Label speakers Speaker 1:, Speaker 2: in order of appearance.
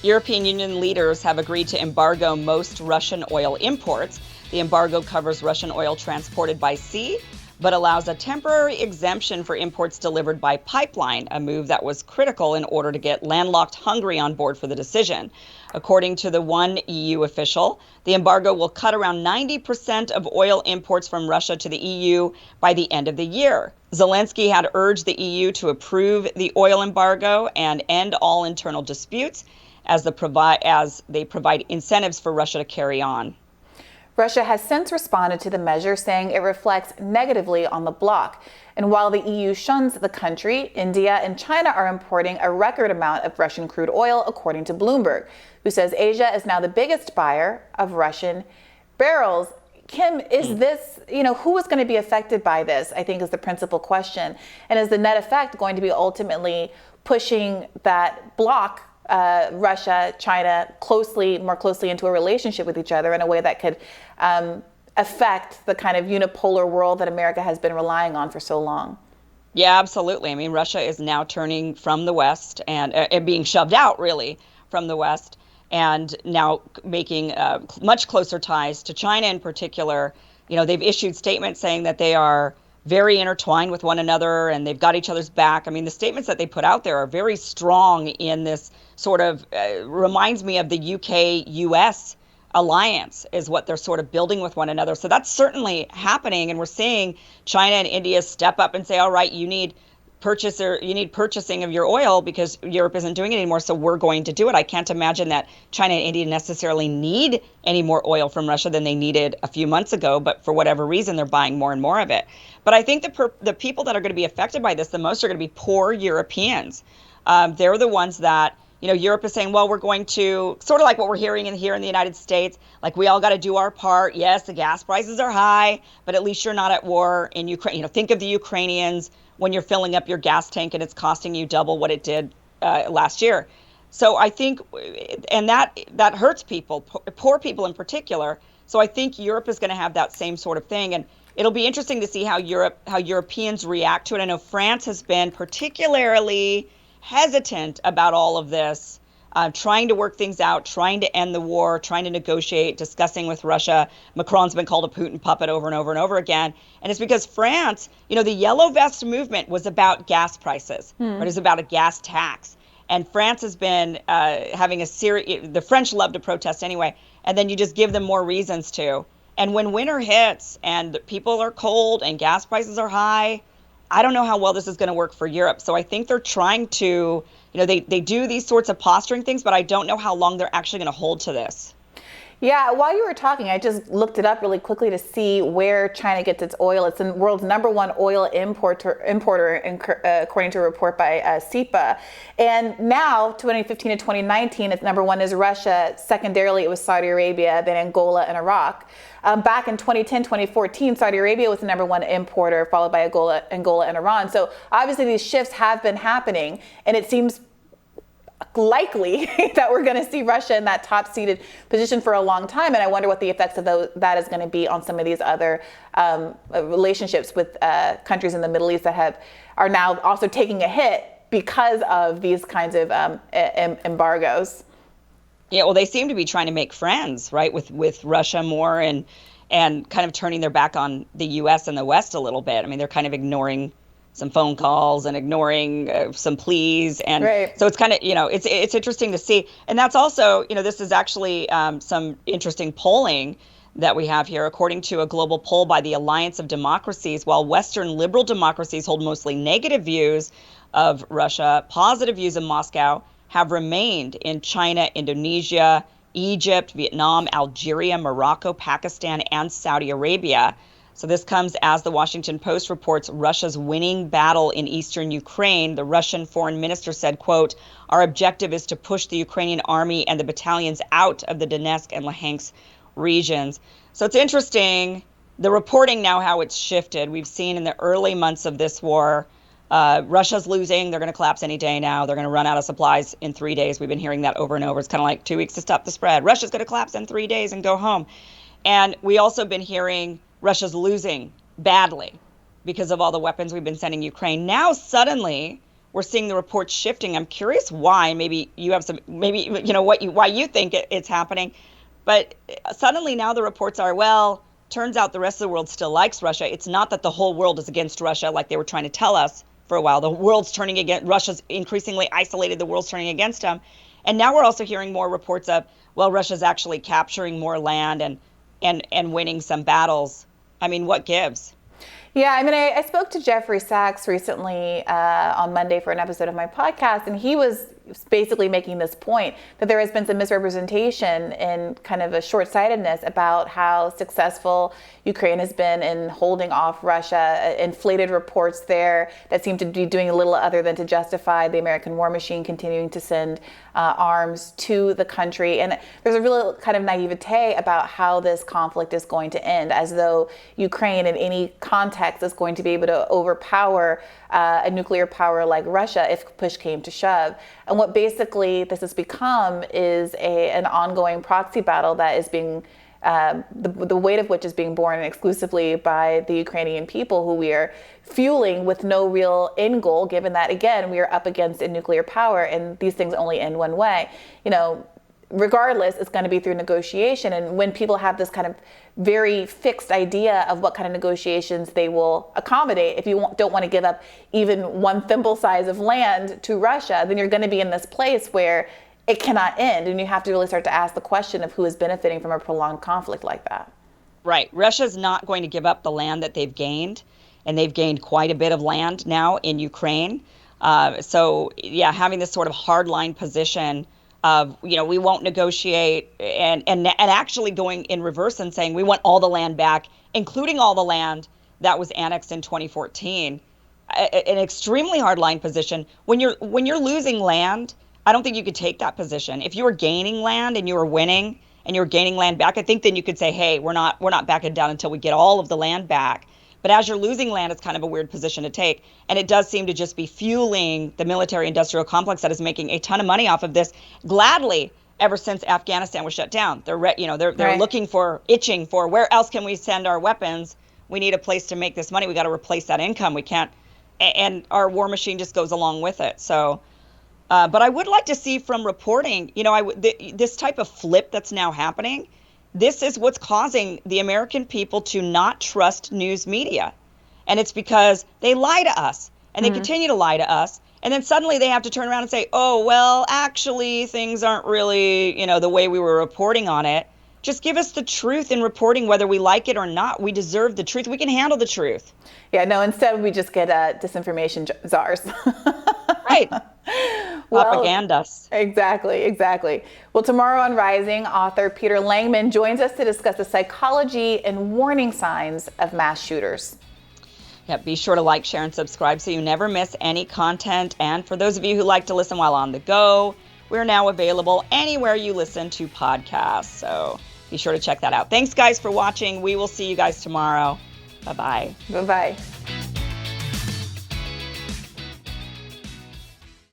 Speaker 1: European Union leaders have agreed to embargo most Russian oil imports. The embargo covers Russian oil transported by sea, but allows a temporary exemption for imports delivered by pipeline, a move that was critical in order to get landlocked Hungary on board for the decision. According to the one EU official, the embargo will cut around 90% of oil imports from Russia to the EU by the end of the year. Zelensky had urged the EU to approve the oil embargo and end all internal disputes as they provide incentives for Russia to carry on.
Speaker 2: Russia has since responded to the measure, saying it reflects negatively on the bloc. And while the EU shuns the country, India and China are importing a record amount of Russian crude oil, according to Bloomberg, who says Asia is now the biggest buyer of Russian barrels. Kim, is this, who is going to be affected by this, I think is the principal question. And is the net effect going to be ultimately pushing that bloc, Russia, China, more closely into a relationship with each other in a way that could affect the kind of unipolar world that America has been relying on for so long?
Speaker 1: Yeah, absolutely. I mean, Russia is now turning from the West and being shoved out, really, from the West, and now making much closer ties to China in particular. They've issued statements saying that they are very intertwined with one another and they've got each other's back. I mean, the statements that they put out there are very strong in this sort of reminds me of the UK-US alliance is what they're sort of building with one another. So that's certainly happening. And we're seeing China and India step up and say, all right, you need purchasing of your oil because Europe isn't doing it anymore. So we're going to do it. I can't imagine that China and India necessarily need any more oil from Russia than they needed a few months ago. But for whatever reason, they're buying more and more of it. But I think the people that are going to be affected by this the most are going to be poor Europeans. They're the ones that, Europe is saying, well, we're going to, sort of like what we're hearing here in the United States, like we all got to do our part. Yes, the gas prices are high, but at least you're not at war in Ukraine. Think of the Ukrainians when you're filling up your gas tank and it's costing you double what it did last year. So I think, and that hurts people, poor people in particular. So I think Europe is going to have that same sort of thing. And it'll be interesting to see how Europeans react to it. I know France has been particularly hesitant about all of this, trying to work things out, trying to end the war, trying to negotiate, discussing with Russia. Macron's been called a Putin puppet over and over and over again. And it's because France, the Yellow Vest movement was about gas prices, or it was about a gas tax. And France has been having the French love to protest anyway, and then you just give them more reasons to. And when winter hits and people are cold and gas prices are high, I don't know how well this is going to work for Europe. So I think they're trying to, they do these sorts of posturing things, but I don't know how long they're actually going to hold to this.
Speaker 2: Yeah, while you were talking, I just looked it up really quickly to see where China gets its oil. It's the world's #1 oil importer, according to a report by CIPA. And now, 2015 to 2019, its #1 is Russia. Secondarily, it was Saudi Arabia, then Angola and Iraq. Back in 2010, 2014, Saudi Arabia was the #1 importer, followed by Angola and Iran. So obviously these shifts have been happening, and it seems likely that we're going to see Russia in that top-seated position for a long time. And I wonder what the effects of that is going to be on some of these other relationships with countries in the Middle East that are now also taking a hit because of these kinds of embargoes.
Speaker 1: Yeah, well, they seem to be trying to make friends, right, with Russia more and kind of turning their back on the U.S. and the West a little bit. I mean, they're kind of ignoring some phone calls and ignoring some pleas. And right. So it's kind of, it's interesting to see. And that's also, this is actually some interesting polling that we have here. According to a global poll by the Alliance of Democracies, while Western liberal democracies hold mostly negative views of Russia, positive views of Moscow have remained in China, Indonesia, Egypt, Vietnam, Algeria, Morocco, Pakistan, and Saudi Arabia. So this comes as the Washington Post reports Russia's winning battle in eastern Ukraine. The Russian foreign minister said, quote, "Our objective is to push the Ukrainian army and the battalions out of the Donetsk and Luhansk regions." So it's interesting, the reporting now, how it's shifted. We've seen in the early months of this war, Russia's losing. They're going to collapse any day now. They're going to run out of supplies in 3 days. We've been hearing that over and over. It's kind of like 2 weeks to stop the spread. Russia's going to collapse in 3 days and go home. And we also been hearing Russia's losing badly because of all the weapons we've been sending Ukraine. Now, suddenly, we're seeing the reports shifting. I'm curious why. Maybe you have some, maybe, why you think it's happening. But suddenly now the reports are, well, turns out the rest of the world still likes Russia. It's not that the whole world is against Russia like they were trying to tell us for a while. The world's turning against, Russia's increasingly isolated, the world's turning against them. And now we're also hearing more reports of, well, Russia's actually capturing more land and winning some battles. I mean, what gives?
Speaker 2: Yeah, I mean, I spoke to Jeffrey Sachs recently on Monday for an episode of my podcast, and he was basically making this point that there has been some misrepresentation and kind of a short-sightedness about how successful Ukraine has been in holding off Russia, inflated reports there that seem to be doing a little other than to justify the American war machine continuing to send arms to the country. And there's a real kind of naivete about how this conflict is going to end, as though Ukraine in any context is going to be able to overpower a nuclear power like Russia if push came to shove. And what basically this has become is an ongoing proxy battle that is being the weight of which is being borne exclusively by the Ukrainian people, who we are fueling with no real end goal, given that, again, we are up against a nuclear power and these things only end one way. Regardless, it's going to be through negotiation. And when people have this kind of very fixed idea of what kind of negotiations they will accommodate, if you don't want to give up even one thimble size of land to Russia, then you're going to be in this place where it cannot end. And you have to really start to ask the question of who is benefiting from a prolonged conflict like that.
Speaker 1: Right. Russia's not going to give up the land that they've gained. And they've gained quite a bit of land now in Ukraine. So, having this sort of hardline position of, we won't negotiate and actually going in reverse and saying we want all the land back, including all the land that was annexed in 2014. An extremely hardline position. When you're losing land, I don't think you could take that position. If you were gaining land and you were winning and you were gaining land back, I think then you could say, hey, we're not backing down until we get all of the land back. But as you're losing land, it's kind of a weird position to take. And it does seem to just be fueling the military-industrial complex that is making a ton of money off of this, gladly, ever since Afghanistan was shut down. They're
Speaker 2: Right.
Speaker 1: itching for, where else can we send our weapons? We need a place to make this money. We got to replace that income. We can't, and our war machine just goes along with it. So, but I would like to see from reporting, this type of flip that's now happening. This is what's causing the American people to not trust news media. And it's because they lie to us and they continue to lie to us. And then suddenly they have to turn around and say, oh, well, actually, things aren't really, the way we were reporting on it. Just give us the truth in reporting, whether we like it or not. We deserve the truth. We can handle the truth.
Speaker 2: Yeah, no, instead we just get disinformation czars.
Speaker 1: Right.
Speaker 2: Well,
Speaker 1: Propagandas.
Speaker 2: Exactly. Well, tomorrow on Rising, author Peter Langman joins us to discuss the psychology and warning signs of mass shooters.
Speaker 1: Yeah, be sure to like, share, and subscribe so you never miss any content. And for those of you who like to listen while on the go, we're now available anywhere you listen to podcasts. So be sure to check that out. Thanks, guys, for watching. We will see you guys tomorrow. Bye-bye.
Speaker 2: Bye-bye.